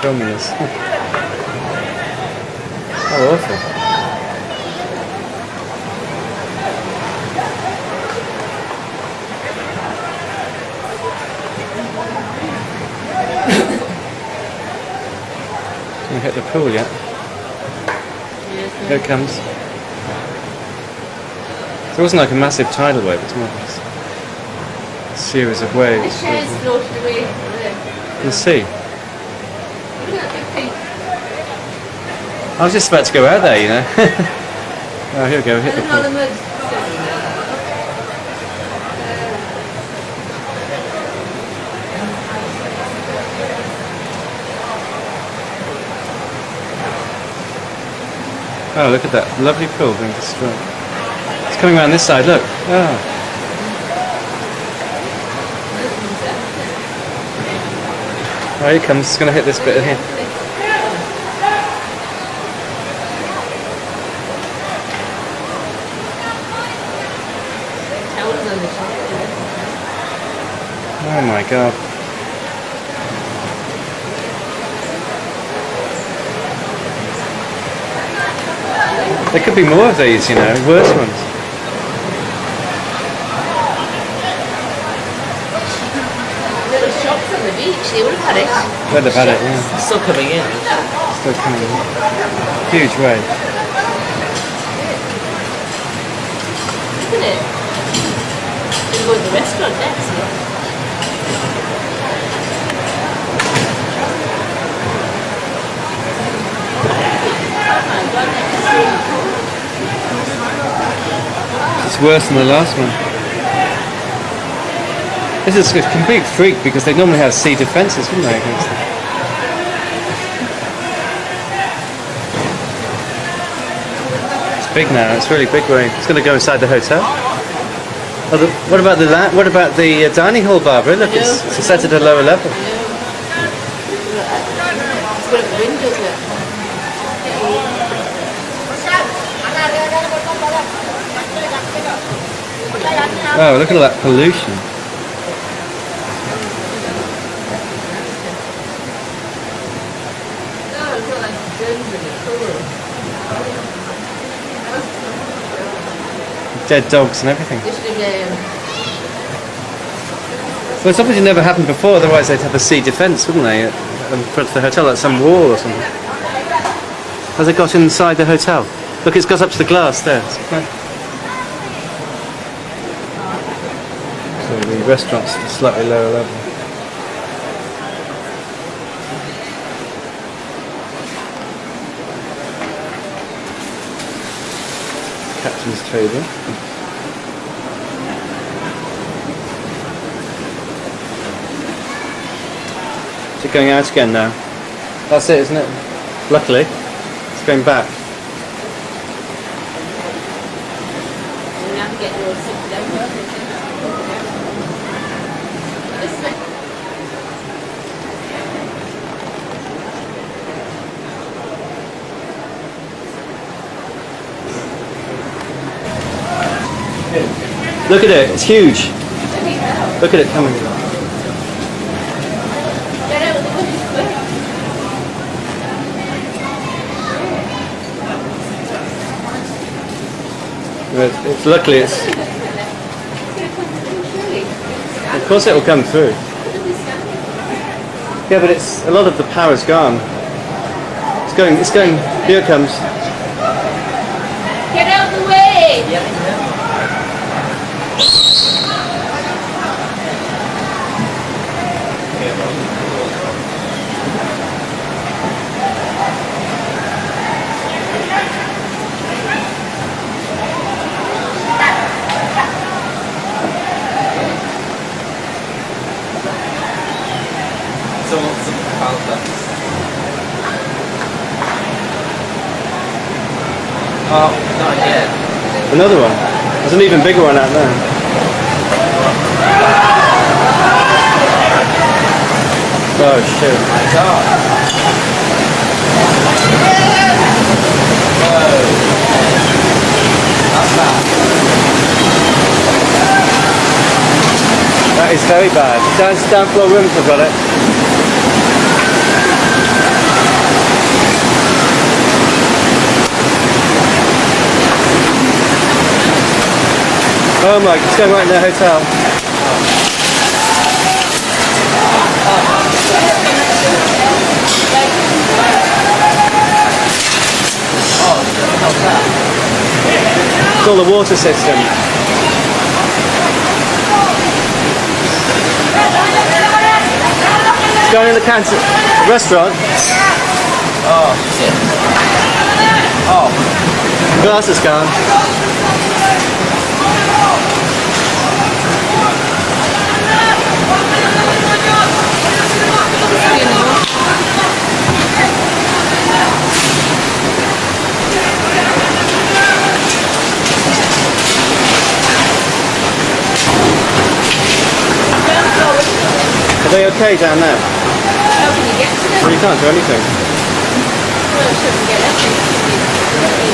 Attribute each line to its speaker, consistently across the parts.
Speaker 1: filming this. How awful. Can hit the pool yet? Here it comes. It wasn't like a massive tidal wave, it's more like a series of waves.
Speaker 2: The shares floated away.
Speaker 1: You can see.
Speaker 2: Look at that big thing.
Speaker 1: I was just about to go out there, you know. Oh, here we go, hit the
Speaker 2: Look at all the
Speaker 1: pool.
Speaker 2: mud.
Speaker 1: Oh, look at that lovely pool being destroyed. It's coming around this side, look. Oh. Oh, here it comes. It's going to hit this bit here. Oh my god. There could be more of these, you know, worse ones.
Speaker 2: Little shops on the beach, they would have had it.
Speaker 1: They'd have had it, yeah.
Speaker 3: It's still coming in.
Speaker 1: Still coming in. Huge wave.
Speaker 2: Look at it. We'll go to the restaurant next.
Speaker 1: It's worse than the last one. This is a complete freak because they normally have sea defences, wouldn't they, against them? It's big now. It's really big wave. It's going to go inside the hotel. Oh, what about the dining hall, Barbara? Look, it's set at a lower level.
Speaker 2: It's got the windows there.
Speaker 1: Oh, look at all that pollution. Dead dogs and everything. Well, it's obviously never happened before, otherwise they'd have a sea defence, wouldn't they? In front of the hotel, like some wall or something. Has it got inside the hotel? Look, it's got up to the glass there. So the restaurant's at a slightly lower level. Captain's table. Is it going out again now? That's it, isn't it? Luckily, it's going back. Look at it, it's huge. Look at it coming. It's luckily it's. Of course it will come through. Yeah, but it's a lot of the power's gone. It's going. Here it comes.
Speaker 2: Get out of the way!
Speaker 3: Oh, not yet.
Speaker 1: Another one. There's an even bigger one out there. Oh shit.
Speaker 3: My God. Whoa. That's bad.
Speaker 1: That is very bad. Down floor rooms have got it. Oh my, it's going right in the hotel. It's all the water system. It's going in the canteen restaurant.
Speaker 2: Oh, shit. Oh.
Speaker 1: Glass is gone. Are they okay down there?
Speaker 2: How can you get to them?
Speaker 1: Well, you can't do anything.
Speaker 2: Well, it shouldn't get anything.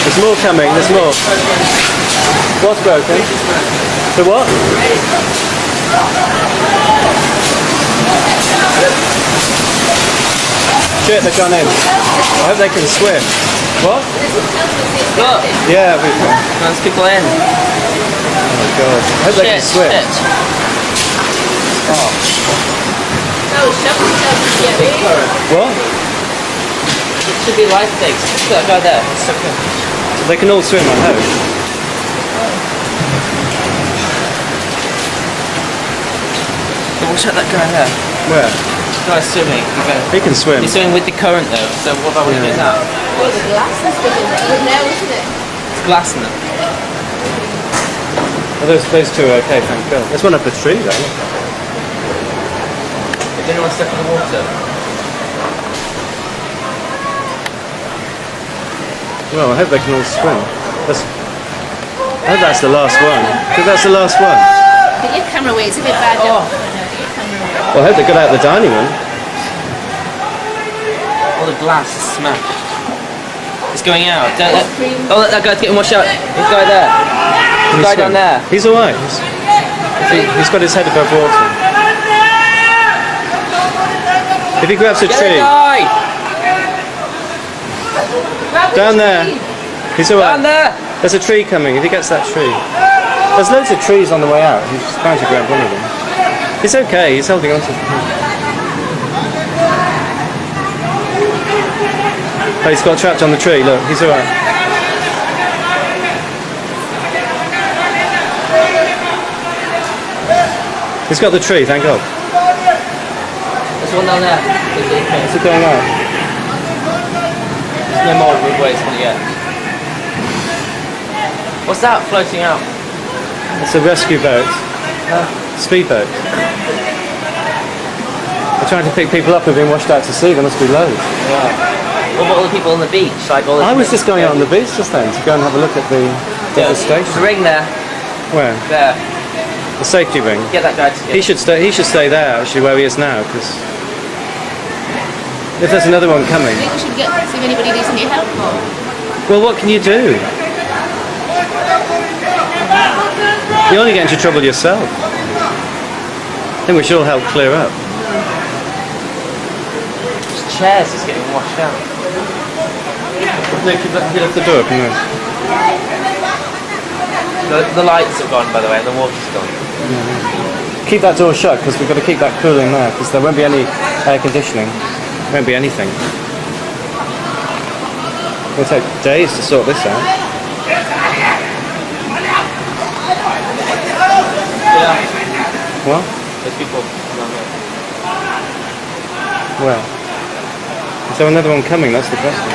Speaker 1: There's more coming, there's more. What's broken? The what? Shit, they've gone in. I hope they can swim. What?
Speaker 2: Look,
Speaker 1: Yeah, we've got.
Speaker 2: there's people in.
Speaker 1: Oh my god. I hope they can swim.
Speaker 2: Oh. No, shove yourself to get me.
Speaker 1: What?
Speaker 2: It should be life things. Look, that guy there. It's okay.
Speaker 1: They can all swim, I hope.
Speaker 2: Watch out that guy there.
Speaker 1: Where?
Speaker 2: The guy's swimming.
Speaker 1: He can swim.
Speaker 2: He's swimming with the current though, so what about when he goes out?
Speaker 3: Oh, the glass is good in there, isn't it?
Speaker 2: It's glass in it.
Speaker 1: Oh, those two are okay, thank God. There's one up a tree though.
Speaker 2: Is anyone stuck in the water?
Speaker 1: Well, I hope they can all swim. I hope that's the last one. Because that's the last one.
Speaker 3: Get your camera away, it's a bit bad.
Speaker 2: Oh.
Speaker 1: Well, I hope they got out the dining room.
Speaker 2: All the glass is smashed. It's going out. Don't let, oh, let that guy's getting washed out. This guy there.
Speaker 1: Can
Speaker 2: The
Speaker 1: he
Speaker 2: guy
Speaker 1: swim?
Speaker 2: down there.
Speaker 1: He's alright. He's got his head above water. If he grabs a
Speaker 2: Get
Speaker 1: tree,
Speaker 2: the guy!
Speaker 1: down there, he's alright.
Speaker 2: Down there!
Speaker 1: There's a tree coming, if he gets that tree. There's loads of trees on the way out, he's trying to grab one of them. It's okay, he's holding on to it. Oh, he's got trapped on the tree, look, he's alright. He's got the tree, thank God.
Speaker 2: There's one down there.
Speaker 1: What's it going on?
Speaker 2: There's no more where it's going to get. What's that floating out?
Speaker 1: It's a rescue boat. Speedboat. They're trying to pick people up who've been washed out to sea, there must be loads.
Speaker 2: Yeah. What about all the people on the beach? Like all the
Speaker 1: I was just going out on the beach just then to go and have a look at the
Speaker 2: There's a
Speaker 1: station.
Speaker 2: ring there.
Speaker 1: Where?
Speaker 2: There.
Speaker 1: The safety ring.
Speaker 2: Get that guy to get
Speaker 1: He should stay there actually where he is now, because if there's another one coming,
Speaker 3: I think we should see if anybody needs any help or...
Speaker 1: well, what can you do? You only get into trouble yourself. I think we should all help clear up.
Speaker 2: There's chairs just getting washed out.
Speaker 1: Nick, you left the door open there.
Speaker 2: The lights have gone, by the way, and the water's gone.
Speaker 1: Keep that door shut, because we've got to keep that cooling there, because there won't be any air conditioning. There won't be anything. It'll take days to sort this out.
Speaker 2: Yeah.
Speaker 1: What?
Speaker 2: There's people down there.
Speaker 1: Well, is there another one coming? That's the question.